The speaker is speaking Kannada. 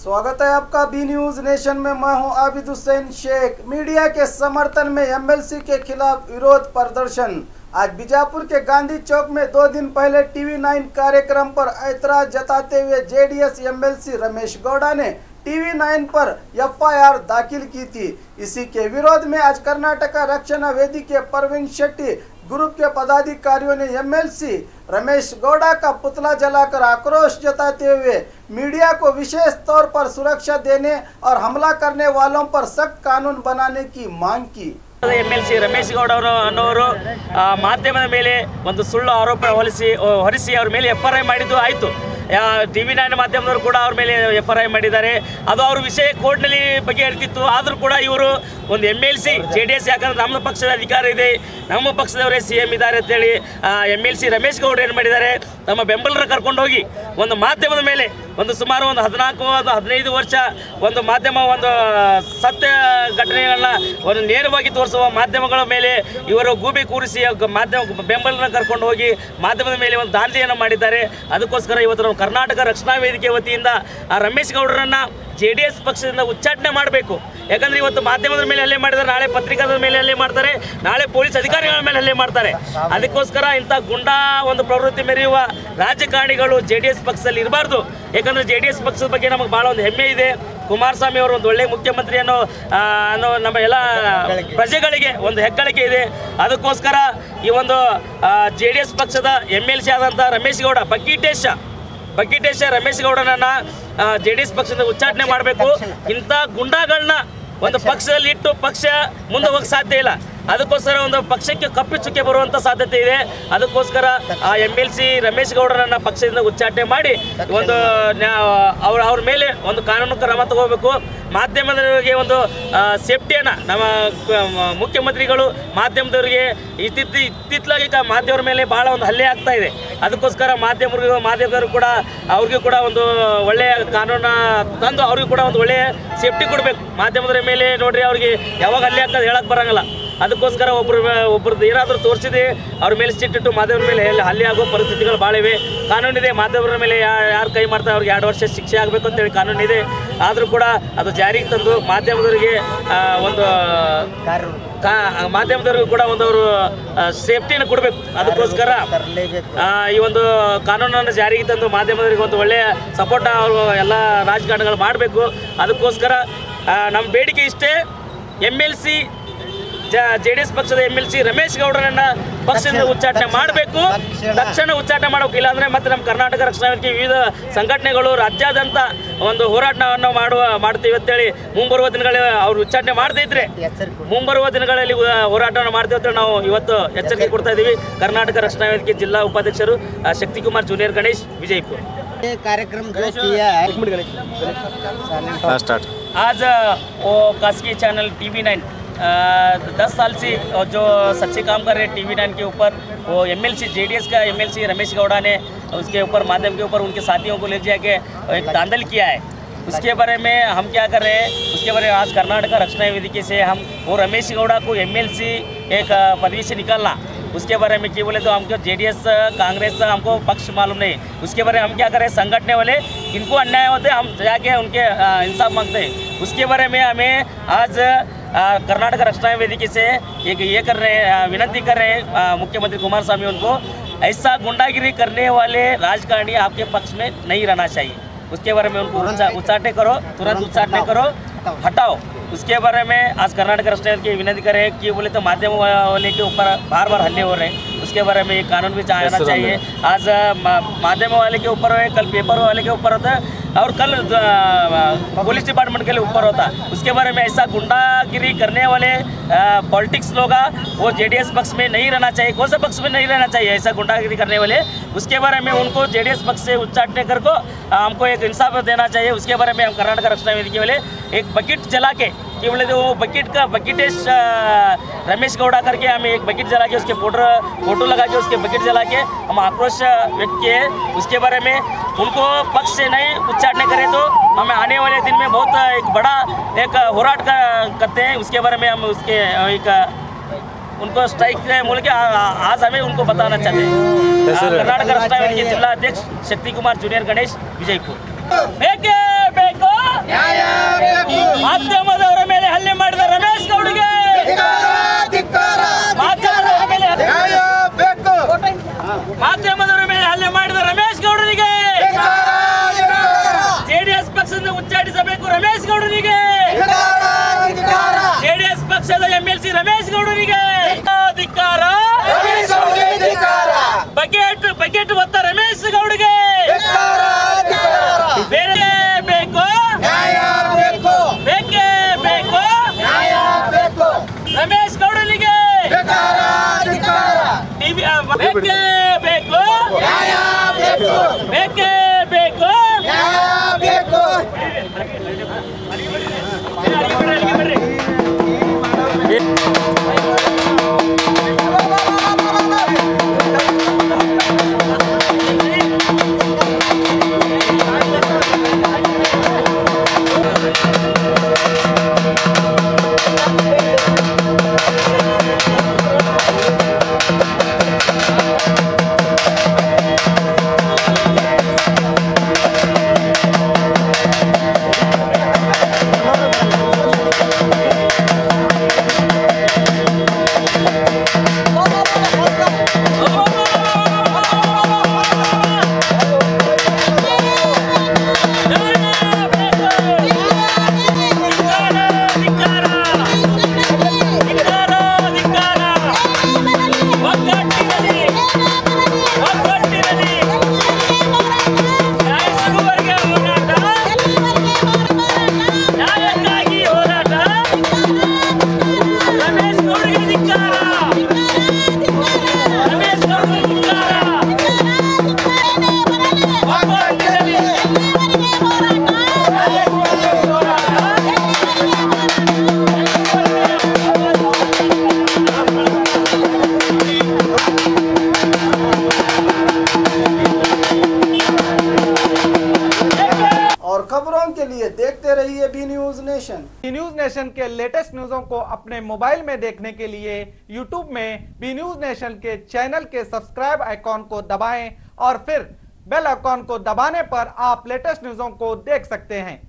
स्वागत है आपका बी न्यूज नेशन में। मैं हूं आबिद हुसैन शेख। मीडिया के समर्थन में एमएलसी के खिलाफ विरोध प्रदर्शन। आज बीजापुर के गांधी चौक में 2 दिन पहले टीवी 9 कार्यक्रम पर ऐतराज जताते हुए जेडीएस एमएलसी रमेश गौड़ा ने टीवी 9 पर एफआईआर दाखिल की थी। इसी के विरोध में आज कर्नाटक रक्षण वेदी के प्रवीण शेट्टी ग्रुप के पदाधिकारियों ने एमएलसी रमेश गौड़ा का पुतला जलाकर आक्रोश जताते हुए मीडिया को विशेष तौर पर सुरक्षा देने और हमला करने वालों पर सख्त कानून बनाने की मांग की। MLC रमेश गौಡ ಅನ್ನೋರು ಮಾಧ್ಯಮದ ಮೇಲೆ ಒಂದು ಸುಳ್ಳು ಆರೋಪ ಹೊರಿಸಿ ಅವರ ಮೇಲೆ ಎಫ್ಐಆರ್ ಮಾಡಿದ್ದು ಆಯಿತು। ಟಿವಿ 9 ಮಾಧ್ಯಮದವರು ಕೂಡ ಅವ್ರ ಮೇಲೆ ಎಫ್ಐಆರ್ ಮಾಡಿದ್ದಾರೆ। ಅದು ಅವ್ರ ವಿಷಯ ಕೋರ್ಟ್ನಲ್ಲಿ ಬಗೆಹರಿತಿತ್ತು। ಆದರೂ ಕೂಡ ಇವರು ಒಂದು MLC JDS ಯಾಕಂದ್ರೆ ನಮ್ಮ ಪಕ್ಷದ ಅಧಿಕಾರ ಇದೆ, ನಮ್ಮ ಪಕ್ಷದವರೇ CM ಇದ್ದಾರೆ ಅಂತೇಳಿ MLC ರಮೇಶ್ ಗೌಡ ಏನು ಮಾಡಿದ್ದಾರೆ, ತಮ್ಮ ಬೆಂಬಲರ ಕರ್ಕೊಂಡು ಹೋಗಿ ಒಂದು ಮಾಧ್ಯಮದ ಮೇಲೆ ಒಂದು ಸುಮಾರು ಒಂದು 14-15 ವರ್ಷ ಒಂದು ಮಾಧ್ಯಮ ಒಂದು ಸತ್ಯ ಘಟನೆಗಳನ್ನ ಒಂದು ನೇರವಾಗಿ ತೋರಿಸುವ ಮಾಧ್ಯಮಗಳ ಮೇಲೆ ಇವರು ಗೂಬೆ ಕೂರಿಸಿ ಮಾಧ್ಯಮ ಬೆಂಬಲನ ಕರ್ಕೊಂಡು ಹೋಗಿ ಮಾಧ್ಯಮದ ಮೇಲೆ ಒಂದು ದಾಳಿಯನ್ನು ಮಾಡಿದ್ದಾರೆ। ಅದಕ್ಕೋಸ್ಕರ ಇವತ್ತು ನಾವು ಕರ್ನಾಟಕ ರಕ್ಷಣಾ ವೇದಿಕೆ ವತಿಯಿಂದ ರಮೇಶ್ ಗೌಡರನ್ನು JDS ಪಕ್ಷದಿಂದ ಉಚ್ಚಾಟನೆ ಮಾಡಬೇಕು। ಯಾಕಂದರೆ ಇವತ್ತು ಮಾಧ್ಯಮದ ಮೇಲೆ ಹಲ್ಲೆ ಮಾಡಿದರೆ ನಾಳೆ ಪತ್ರಿಕಾದ ಮೇಲೆ ಹಲ್ಲೆ ಮಾಡ್ತಾರೆ, ನಾಳೆ ಪೊಲೀಸ್ ಅಧಿಕಾರಿಗಳ ಮೇಲೆ ಹಲ್ಲೆ ಮಾಡ್ತಾರೆ। ಅದಕ್ಕೋಸ್ಕರ ಇಂಥ ಗುಂಡಾ ಒಂದು ಪ್ರವೃತ್ತಿ ಮೆರೆಯುವ ರಾಜಕಾರಣಿಗಳು JDS ಪಕ್ಷದಲ್ಲಿ ಇರಬಾರ್ದು। ಯಾಕಂದರೆ JDS ಪಕ್ಷದ ಬಗ್ಗೆ ನಮಗೆ ಭಾಳ ಒಂದು ಹೆಮ್ಮೆ ಇದೆ। ಕುಮಾರಸ್ವಾಮಿ ಅವರು ಒಂದು ಒಳ್ಳೆಯ ಮುಖ್ಯಮಂತ್ರಿ ಅನ್ನೋ ನಮ್ಮ ಎಲ್ಲ ಪ್ರಜೆಗಳಿಗೆ ಒಂದು ಹೆಗ್ಗಳಿಕೆ ಇದೆ। ಅದಕ್ಕೋಸ್ಕರ ಈ ಒಂದು JDS ಪಕ್ಷದ MLC ಆದಂಥ ರಮೇಶ್ ಗೌಡ ಬಕೀಟೇಶ ರಮೇಶ್ ಗೌಡನನ್ನು JDS ಪಕ್ಷದಿಂದ ಉಚ್ಚಾಟನೆ ಮಾಡಬೇಕು। ಇಂಥ ಗುಂಡಾಗಳನ್ನ ಒಂದು ಪಕ್ಷದಲ್ಲಿ ಇಟ್ಟು ಪಕ್ಷ ಮುಂದೆ ಹೋಗಕ್ಕೆ ಸಾಧ್ಯ ಇಲ್ಲ। ಅದಕ್ಕೋಸ್ಕರ ಒಂದು ಪಕ್ಷಕ್ಕೆ ಕಪ್ಪಿ ಚುಕ್ಕೆ ಬರುವಂಥ ಸಾಧ್ಯತೆ ಇದೆ। ಅದಕ್ಕೋಸ್ಕರ MLC ರಮೇಶ್ ಗೌಡರನ್ನ ಪಕ್ಷದಿಂದ ಉಚ್ಚಾಟನೆ ಮಾಡಿ ಒಂದು ಅವ್ರ ಮೇಲೆ ಒಂದು ಕಾನೂನು ಕ್ರಮ ತಗೋಬೇಕು। ಮಾಧ್ಯಮದವರಿಗೆ ಒಂದು ಸೇಫ್ಟಿಯನ್ನು ನಮ್ಮ ಮುಖ್ಯಮಂತ್ರಿಗಳು ಮಾಧ್ಯಮದವರಿಗೆ ಇತ್ತಿತ್ತಲಾಗಿ ಮಾಧ್ಯಮದ ಮೇಲೆ ಭಾಳ ಒಂದು ಹಲ್ಲೆ ಆಗ್ತಾ ಇದೆ। ಅದಕ್ಕೋಸ್ಕರ ಮಾಧ್ಯಮದವರು ಕೂಡ ಅವ್ರಿಗೂ ಕೂಡ ಒಂದು ಒಳ್ಳೆಯ ಕಾನೂನು ತಂದು ಅವ್ರಿಗೂ ಕೂಡ ಒಂದು ಒಳ್ಳೆಯ ಸೇಫ್ಟಿ ಕೊಡಬೇಕು। ಮಾಧ್ಯಮದವರ ಮೇಲೆ ನೋಡ್ರಿ ಅವ್ರಿಗೆ ಯಾವಾಗ ಹಲ್ಲೆ ಆಗ್ತದೆ ಹೇಳಕ್ಕೆ ಬರೋಂಗಿಲ್ಲ। ಅದಕ್ಕೋಸ್ಕರ ಒಬ್ಬರದ್ದು ಏನಾದರೂ ತೋರಿಸಿದೆ ಅವ್ರ ಮೇಲೆ ಸಿಟ್ಟಿಟ್ಟು ಮಾಧ್ಯಮದ ಮೇಲೆ ಹಲ್ಲೆ ಆಗೋ ಪರಿಸ್ಥಿತಿಗಳು ಭಾಳ ಇವೆ। ಕಾನೂನಿದೆ, ಮಾಧ್ಯಮದ ಮೇಲೆ ಯಾರು ಕೈ ಮಾಡ್ತಾರೆ ಅವ್ರಿಗೆ 2 ವರ್ಷ ಶಿಕ್ಷೆ ಆಗಬೇಕು ಅಂತೇಳಿ ಕಾನೂನಿದೆ। ಆದರೂ ಕೂಡ ಅದು ಜಾರಿಗೆ ತಂದು ಮಾಧ್ಯಮದವರಿಗೆ ಒಂದು ಮಾಧ್ಯಮದವ್ರಿಗೂ ಕೂಡ ಒಂದು ಅವರು ಸೇಫ್ಟಿಯನ್ನು ಕೊಡಬೇಕು। ಅದಕ್ಕೋಸ್ಕರ ಈ ಒಂದು ಕಾನೂನನ್ನು ಜಾರಿಗೆ ತಂದು ಮಾಧ್ಯಮದವರಿಗೆ ಒಂದು ಒಳ್ಳೆಯ ಸಪೋರ್ಟ್ ಅವರು ಎಲ್ಲ ರಾಜಕಾರಣಿಗಳು ಮಾಡಬೇಕು। ಅದಕ್ಕೋಸ್ಕರ ನಮ್ಮ ಬೇಡಿಕೆ ಇಷ್ಟೇ, MLC JDS ಪಕ್ಷದ MLC ರಮೇಶ್ ಗೌಡರನ್ನ ಪಕ್ಷದಿಂದ ಉಚ್ಚಾಟನೆ ಮಾಡಬೇಕು, ತಕ್ಷಣ ಉಚ್ಚಾಟನೆ ಮಾಡಬೇಕು। ಇಲ್ಲಾಂದರೆ ಮತ್ತೆ ನಮ್ಮ ಕರ್ನಾಟಕ ರಕ್ಷಣಾ ವೇದಿಕೆ ವಿವಿಧ ಸಂಘಟನೆಗಳು ರಾಜ್ಯಾದ್ಯಂತ ಒಂದು ಹೋರಾಟವನ್ನು ಮಾಡ್ತೀವಿ ಅಂತೇಳಿ ಮುಂಬರುವ ದಿನಗಳಲ್ಲಿ ಅವರು ಉಚ್ಚಾಟನೆ ಮಾಡದೇ ಇದ್ರೆ ಮುಂಬರುವ ದಿನಗಳಲ್ಲಿ ಹೋರಾಟವನ್ನು ಮಾಡ್ತೀವಿ ಅಂತೇಳಿ ನಾವು ಇವತ್ತು ಎಚ್ಚರಿಕೆ ಕೊಡ್ತಾ ಇದ್ದೀವಿ। ಕರ್ನಾಟಕ ರಕ್ಷಣಾ ವೇದಿಕೆ ಜಿಲ್ಲಾ ಉಪಾಧ್ಯಕ್ಷರು ಶಕ್ತಿಕುಮಾರ್ ಜೂನಿಯರ್ ಗಣೇಶ್ ವಿಜಯಪುರ। कार्यक्रम जो किया है आज वो खासगी चैनल TV 9 10 साल से जो सच्चे काम कर रहे हैं TV 9 के ऊपर, वो MLC JDS का MLC रमेश गौड़ा ने उसके ऊपर माध्यम के ऊपर उनके साथियों को ले जाके एक धांधल किया है। उसके बारे में हम क्या कर रहे हैं, उसके बारे में आज कर्नाटक रक्षणा वेदिके से हम वो रमेश गौड़ा को MLC एक पदवी से निकालना, उसके बारे में क्या बोले तो हमको JDS कांग्रेस हमको पक्ष मालूम नहीं। उसके बारे में हम क्या करें, संगठने वाले इनको अन्याय होते हम जाके उनके इंसाफ मांगते हैं। उसके बारे में हमें आज कर्नाटक रक्षणा वेदिके से एक ये कर रहे हैं, विनती कर रहे हैं मुख्यमंत्री कुमारस्वामी उनको, ऐसा गुंडागिरी करने वाले राजकारणी आपके पक्ष में नहीं रहना चाहिए। उसके बारे में उनको उच्चाटने करो, तुरंत उच्चाटने करो, हटाओ। उसके बारे में आज कर्नाटक रक्षणा वेदिके विनती करें कि बोले तो माध्यम वाले के ऊपर बार हल्ले हो रहे हैं, उसके बारे में एक कानून भी आना चाहिए। आज माध्यम वाले के ऊपर है, कल पेपर वाले के ऊपर होता है और कल पुलिस डिपार्टमेंट के लिए ऊपर होता है। उसके बारे में ऐसा गुंडागिरी करने वाले पॉलिटिक्स लोग वो JDS पक्ष में नहीं रहना चाहिए। कौन सा पक्ष में नहीं रहना चाहिए ऐसा गुंडागिरी करने वाले? उसके बारे में उनको JDS पक्ष से उच्चाटने कर को हमको एक इंसाफ देना चाहिए। उसके बारे में हम कर्नाटक रक्षणा वेदिके वाले एक बकेट जला के कि बोले तो वो बकेटेश रमेश गौड़ा करके हमें एक बकेट जला के उसके फोटो लगा के उसके बकेट जला के हम आक्रोश व्यक्त किए। उसके बारे में उनको पक्ष से नहीं उच्चाटने करें तो हमें आने वाले दिन में बहुत एक बड़ा एक होराट करते हैं। उसके बारे में हम उसके एक उनको स्ट्राइक बोल के आज हमें उनको बताना चाहते हैं। कर्नाटक रक्षणा वेदिके जिला अध्यक्ष शक्ति कुमार जूनियर गणेश विजयपुर। ನ್ಯಾಯ ಬೇಕು. ಮಾಧ್ಯಮದವರ ಮೇಲೆ ಹಲ್ಲೆ ಮಾಡಿದ ರಮೇಶ್ ಗೌಡಗೆ ಮಾಧ್ಯಮದವರ ಮೇಲೆ ನ್ಯಾಯ ಬೇಕು. ಮಾಧ್ಯಮದವರ ಮೇಲೆ ಹಲ್ಲೆ ಮಾಡಿದ ರಮೇಶ್ ಗೌಡರಿಗೆ ಜೆಡಿಎಸ್ ಪಕ್ಷದಿಂದ ಉಚ್ಚಾಟಿಸಬೇಕು. ರಮೇಶ್ ಗೌಡರಿಗೆ ಜೆಡಿಎಸ್ ಪಕ್ಷದ MLC ರಮೇಶ್ ಗೌಡರಿಗೆ ಧಿಕ್ಕಾರ. ಬಕೆಟ್ ಹೊತ್ತ ರಮೇಶ್ ಗೌಡಗೆ ಬೇರೆ ಬೇಕು. ಬೇಕೇ ಬೇಕು. ರಮೇಶ್ ಗೌಡನಿಗೆ ಬೇಕೇ ಬೇಕು. ಬೇಕೇ ಬೇಕು. खबरों के लिए देखते रहिए B News Nation. B News Nation के लेटेस्ट न्यूज़ों को अपने मोबाइल में देखने के लिए यूट्यूब में बी न्यूज नेशन के चैनल के सब्सक्राइब आइकॉन को दबाएं और फिर बेल आइकॉन को दबाने पर आप लेटेस्ट न्यूज़ों को देख सकते हैं।